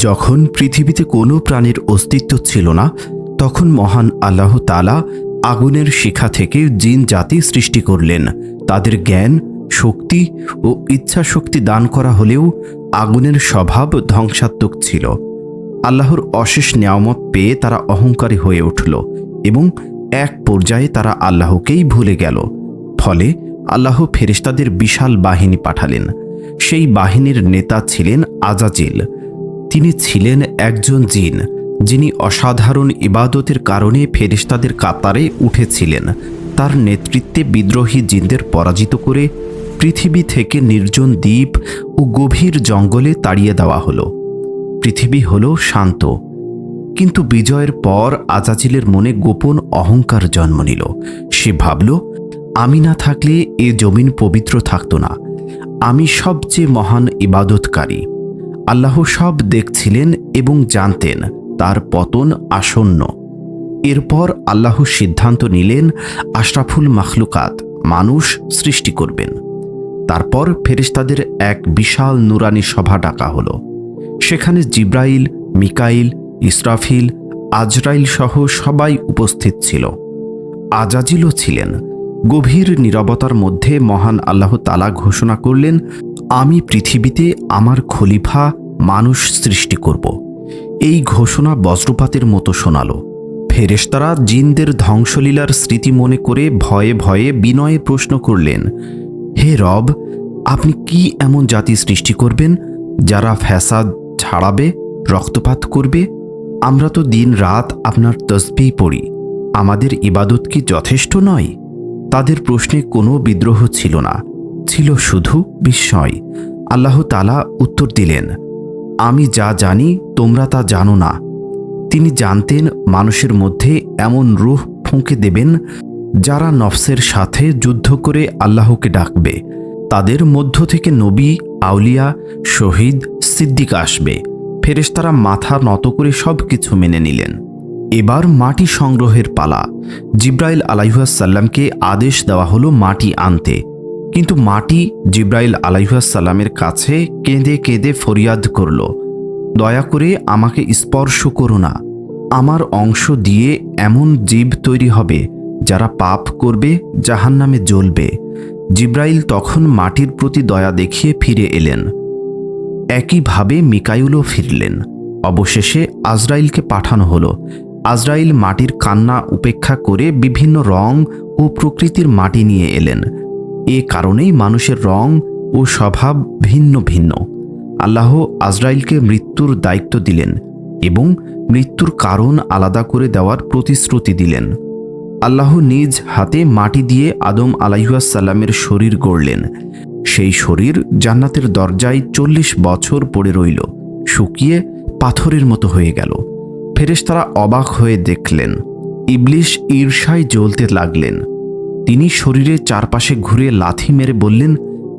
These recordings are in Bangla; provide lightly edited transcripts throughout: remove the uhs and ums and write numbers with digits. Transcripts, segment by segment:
যখন পৃথিবীতে কোনো প্রাণীর অস্তিত্ব ছিল না, তখন মহান আল্লাহ তাআলা আগুনের শিখা থেকে জিন জাতি সৃষ্টি করলেন। তাদের জ্ঞান, শক্তি ও ইচ্ছা শক্তি দান করা হলেও আগুনের স্বভাব ধ্বংসাত্মক ছিল। আল্লাহর অশেষ নিয়ামত পেয়ে তারা অহংকারী হয়ে উঠল এবং এক পর্যায়ে তারা আল্লাহকেই ভুলে গেল। ফলে আল্লাহ ফেরেশতাদের বিশাল বাহিনী পাঠালেন। সেই বাহিনীর নেতা ছিলেন আজাজিল। তিনি ছিলেন একজন জিন, যিনি অসাধারণ ইবাদতের কারণে ফেরেশতাদের কাতারে উঠেছিলেন। তার নেতৃত্বে বিদ্রোহী জিনদের পরাজিত করে পৃথিবী থেকে নির্জন দ্বীপ ও গভীর জঙ্গলে তাড়িয়ে দেওয়া হলো। পৃথিবী হলো শান্ত, কিন্তু বিজয়ের পর আজাজিলের মনে গোপন অহংকার জন্ম নিল। সে ভাবল, আমি না থাকলে এ জমিন পবিত্র থাকত না। আমি সবচেয়ে মহান ইবাদতকারী। আল্লাহ সব দেখছিলেন এবং জানতেন তার পতন আসন্ন। এরপর আল্লাহ সিদ্ধান্ত নিলেন আশরাফুল মাখলুকাত মানুষ সৃষ্টি করবেন। তারপর ফেরেশতাদের এক বিশাল নুরানি সভা ডাকা হলো। সেখানে জিব্রাইল, মিকাইল, ইসরাফিল, আজরাইল সহ সবাই উপস্থিত ছিল। আজাজিলও ছিলেন। গভীর নীরবতার মধ্যে মহান আল্লাহ তাআলা ঘোষণা করলেন, আমি পৃথিবীতে আমার খলিফা মানুষ সৃষ্টি করব। এই ঘোষণা বজ্রপাতের মতো শোনালো। ফেরেশতারা জিনদের ধ্বংসলীলার স্মৃতি মনে করে ভয়ে ভয়ে বিনয়ে প্রশ্ন করলেন, হে রব, আপনি কি এমন জাতি সৃষ্টি করবেন যারা ফ্যাসাদ ছাড়াবে, রক্তপাত করবে? আমরা তো দিন রাত আপনার তসবিহ পড়ি, আমাদের ইবাদত কি যথেষ্ট নয়? তাদের প্রশ্নে কোনো বিদ্রোহ ছিল না, ছিল শুধু বিস্ময়। আল্লাহ তাআলা উত্তর দিলেন, আমি যা জানি তোমরা তা জানো না। তিনি জানতেন মানুষের মধ্যে এমন রূহ ফুঁকে দেবেন যারা নফসের সাথে যুদ্ধ করে আল্লাহকে ডাকবে। তাদের মধ্য থেকে নবী, আউলিয়া, শহীদ, সিদ্দিক আসবে। ফেরেশতারা মাথা নত করে সব কিছু মেনে নিলেন। এবার মাটি সংগ্রহের পালা। জিব্রাইল আলাইহিসসালামকে আদেশ দেওয়া হলো মাটি আনতে, কিন্তু মাটি জিব্রাইল আলাইহিসসালামের কাছে কেঁদে কেঁদে ফরিয়াদ করল, দয়া করে আমাকে স্পর্শ করো না। আমার অংশ দিয়ে এমন জীব তৈরি হবে যারা পাপ করবে, জাহান্নামে জ্বলবে। জিব্রাইল তখন মাটির প্রতি দয়া দেখিয়ে ফিরে এলেন। একইভাবে মিকাইলও ফিরলেন। অবশেষে আজরাইলকে পাঠানো হলো। আজরাইল মাটির কান্না উপেক্ষা করে বিভিন্ন রং ও প্রকৃতির মাটি নিয়ে এলেন। এ কারণেই মানুষের রং ও স্বভাব ভিন্ন ভিন্ন। আল্লাহ আজরাইলকে মৃত্যুর দায়িত্ব দিলেন এবং মৃত্যুর কারণ আলাদা করে দেওয়ার প্রতিশ্রুতি দিলেন। আল্লাহ নিজ হাতে মাটি দিয়ে আদম আলাইহিসসালামের শরীর গড়লেন। সেই শরীর জান্নাতের দরজায় 40 বছর পড়ে রইল, শুকিয়ে পাথরের মতো হয়ে গেল। ফেরেশতারা অবাক হয়ে দেখলেন। ইবলিশ ঈর্ষায় জ্বলতে লাগলেন। তিনি শরীরের চারপাশে ঘুরে লাথি মেরে বললেন,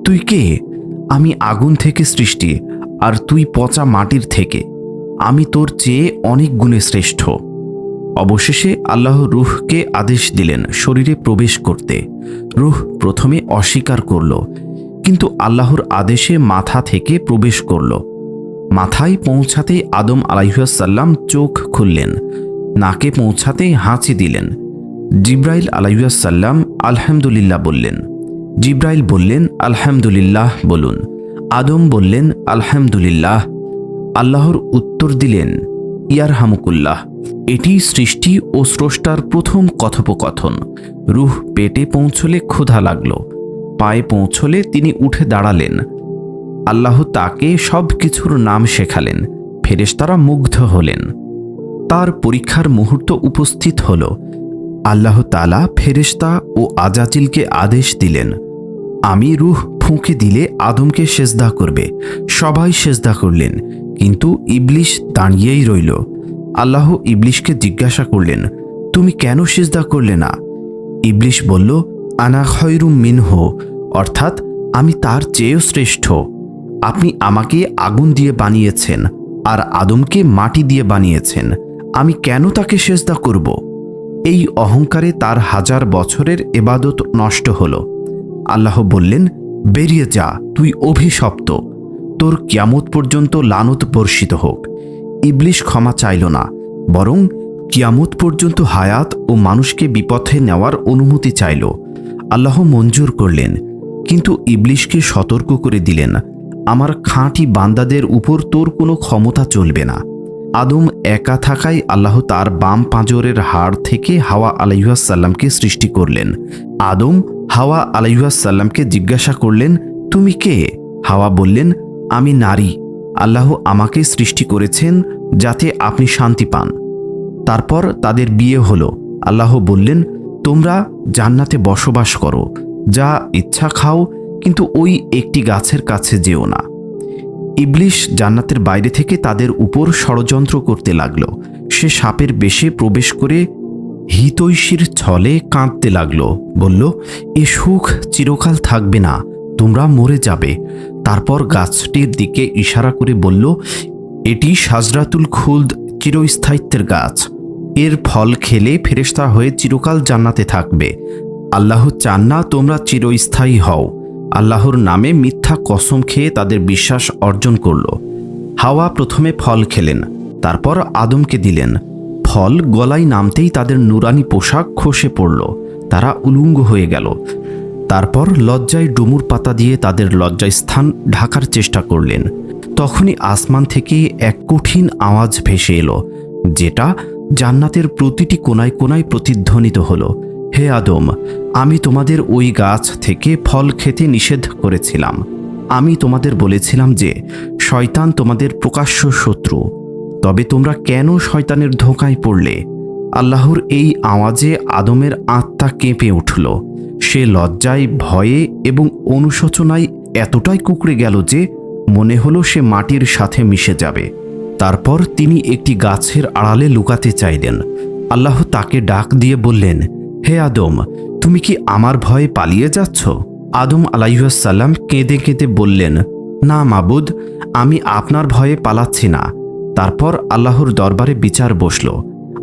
তুই কে? আমি আগুন থেকে সৃষ্টি, আর তুই পচা মাটির থেকে। আমি তোর চেয়ে অনেক গুণে শ্রেষ্ঠ। অবশেষে আল্লাহ রূহকে আদেশ দিলেন শরীরে প্রবেশ করতে। রূহ প্রথমে অস্বীকার করল, কিন্তু আল্লাহর আদেশে মাথা থেকে প্রবেশ করল। মাথায় পৌঁছাতে আদম আলাইহিসসালাম চোখ খুললেন, নাকে পৌঁছাতে হাঁচি দিলেন। জিব্রাইল আলাইহিসসালাম আলহামদুলিল্লাহ বললেন। জিব্রাইল বললেন, আলহামদুলিল্লাহ বলুন। আদম বললেন, আলহামদুলিল্লাহ। আল্লাহর উত্তর দিলেন, ইয়ারহামুকুল্লাহ। এটি সৃষ্টি ও স্রষ্টার প্রথম কথোপকথন। রূহ পেটে পৌঁছলে ক্ষুধা লাগল, পায়ে পৌঁছলে তিনি উঠে দাঁড়ালেন। আল্লাহ তাকে সব কিছুর নাম শেখালেন। ফেরেশতারা মুগ্ধ হলেন। তার পরীক্ষার মুহূর্ত উপস্থিত হল। আল্লাহ তাআলা ফেরেশতা ও আজাজিলকে আদেশ দিলেন, আমি রূহ ফুঁকে দিলে আদমকে সেজদা করবে। সবাই সেজদা করলেন, কিন্তু ইবলিশ দাঁড়িয়েই রইল। আল্লাহ ইবলিশকে জিজ্ঞাসা করলেন, তুমি কেন সেজদা করলে না? ইবলিশ বলল, আনা খয়রুম মিনহু, অর্থাৎ আমি তার চেয়েও শ্রেষ্ঠ। আপনি আমাকে আগুন দিয়ে বানিয়েছেন আর আদমকে মাটি দিয়ে বানিয়েছেন। আমি কেন তাকে সেজদা করব? এই অহংকারে তার 1000 বছরের ইবাদত নষ্ট হল। আল্লাহ বললেন, বেরিয়ে যা, তুই অভিশপ্ত। তোর কিয়ামত পর্যন্ত লানত বর্ষিত হোক। ইবলিশ ক্ষমা চাইল না, বরং কিয়ামত পর্যন্ত হায়াত ও মানুষকে বিপথে নেওয়ার অনুমতি চাইল। আল্লাহ মঞ্জুর করলেন, কিন্তু ইবলিশকে সতর্ক করে দিলেন, আমার খাঁটি বান্দাদের উপর তোর কোনো ক্ষমতা চলবে না। আদম একা থাকায় আল্লাহ তার বাম পাঁজরের হাড় থেকে হাওয়া আলাইহিসসালামকে সৃষ্টি করলেন। আদম হাওয়া আলাইহিসসালামকে জিজ্ঞাসা করলেন, তুমি কে? হাওয়া বললেন, আমি নারী। আল্লাহ আমাকে সৃষ্টি করেছেন যাতে আপনি শান্তি পান। তারপর তাদের বিয়ে হলো। আল্লাহ বললেন, তোমরা জান্নাতে বসবাস করো, যা ইচ্ছা খাও, কিন্তু ওই একটি গাছের কাছে যেও না। ইবলিশ জান্নাতের বাইরে থেকে তাদের উপর ষড়যন্ত্র করতে লাগল। সে সাপের বেশে প্রবেশ করে হিতৈষীর ছলে কাঁদতে লাগল, বলল, এ সুখ চিরকাল থাকবে না, তোমরা মরে যাবে। তারপর গাছটির দিকে ইশারা করে বলল, এটি শাজরাতুল খুলদ, চিরস্থায়িত্বের গাছ। এর ফল খেলে ফেরেশতা হয়ে চিরকাল জান্নাতে থাকবে। আল্লাহ চান না তোমরা চিরস্থায়ী হও। আল্লাহর নামে মিথ্যা কসম খেয়ে তাদের বিশ্বাস অর্জন করল। হাওয়া প্রথমে ফল খেলেন, তারপর আদমকে দিলেন। ফল গলায় নামতেই তাদের নুরানি পোশাক খসে পড়ল, তারা উলঙ্গ হয়ে গেল। তারপর লজ্জায় ডুমুর পাতা দিয়ে তাদের লজ্জাস্থান ঢাকার চেষ্টা করলেন। তখনই আসমান থেকে এক কঠিন আওয়াজ ভেসে এলো, যেটা জান্নাতের প্রতিটি কোনায় কোনায় প্রতিধ্বনিত হলো, হে আদম, আমি তোমাদের ওই গাছ থেকে ফল খেতে নিষেধ করেছিলাম। আমি তোমাদের বলেছিলাম যে শয়তান তোমাদের প্রকাশ্য শত্রু, তবে তোমরা কেন শয়তানের ধোঁকায় পড়লে? আল্লাহর এই আওয়াজে আদমের আত্মা কেঁপে উঠল। সে লজ্জায়, ভয়ে এবং অনুশোচনায় এতটাই কুঁকড়ে গেল যে মনে হলো সে মাটির সাথে মিশে যাবে। তারপর তিনি একটি গাছের আড়ালে লুকাতে চাইলেন। আল্লাহ তাকে ডাক দিয়ে বললেন, হে আদম, তুমি কি আমার ভয়ে পালিয়ে যাচ্ছ? আদম আলাইহিসসালাম কেঁদে কেঁদে বললেন, না মাবুদ, আমি আপনার ভয়ে পালাচ্ছি না। তারপর আল্লাহর দরবারে বিচার বসল।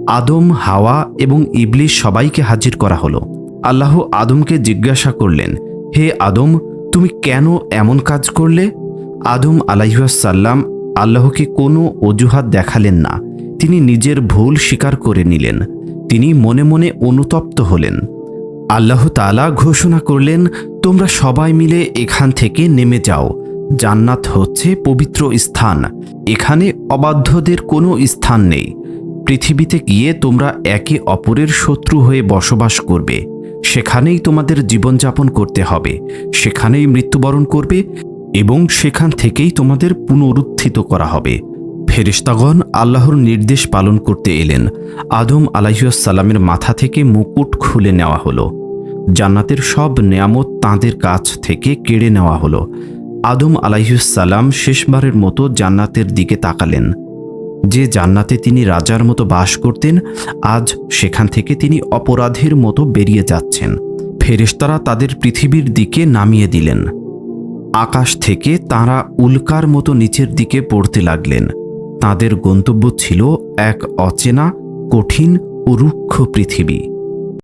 আদম, হাওয়া এবং ইবলিশ সবাইকে হাজির করা হলো। আল্লাহ আদমকে জিজ্ঞাসা করলেন, হে আদম, তুমি কেন এমন কাজ করলে? আদম আলাইহিসসালাম আল্লাহকে কোনো অজুহাত দেখালেন না। তিনি নিজের ভুল স্বীকার করে নিলেন। তিনি মনে মনে অনুতপ্ত হলেন। আল্লাহ তাআলা ঘোষণা করলেন, তোমরা সবাই মিলে এখান থেকে নেমে যাও। জান্নাত হচ্ছে পবিত্র স্থান, এখানে অবাধ্যদের কোনো স্থান নেই। পৃথিবীতে গিয়ে তোমরা একে অপরের শত্রু হয়ে বসবাস করবে। সেখানেই তোমাদের জীবনযাপন করতে হবে, সেখানেই মৃত্যুবরণ করবে এবং সেখান থেকেই তোমাদের পুনরুত্থিত করা হবে। ফেরেশতাগণ আল্লাহর নির্দেশ পালন করতে এলেন। আদম আলাইহিসসালামের মাথা থেকে মুকুট খুলে নেওয়া হলো। জান্নাতের সব নেয়ামত তাঁদের কাছ থেকে কেড়ে নেওয়া হলো। আদম আলাইহিসসালাম শেষবারের মতো জান্নাতের দিকে তাকালেন। যে জান্নাতে তিনি রাজার মতো বাস করতেন, আজ সেখান থেকে তিনি অপরাধীর মতো বেরিয়ে যাচ্ছেন। ফেরেশতারা তাদের পৃথিবীর দিকে নামিয়ে দিলেন। আকাশ থেকে তাঁরা উল্কার মতো নিচের দিকে পড়তে লাগলেন। তাঁদের গন্তব্য ছিল এক অচেনা, কঠিন ও রুক্ষ পৃথিবী।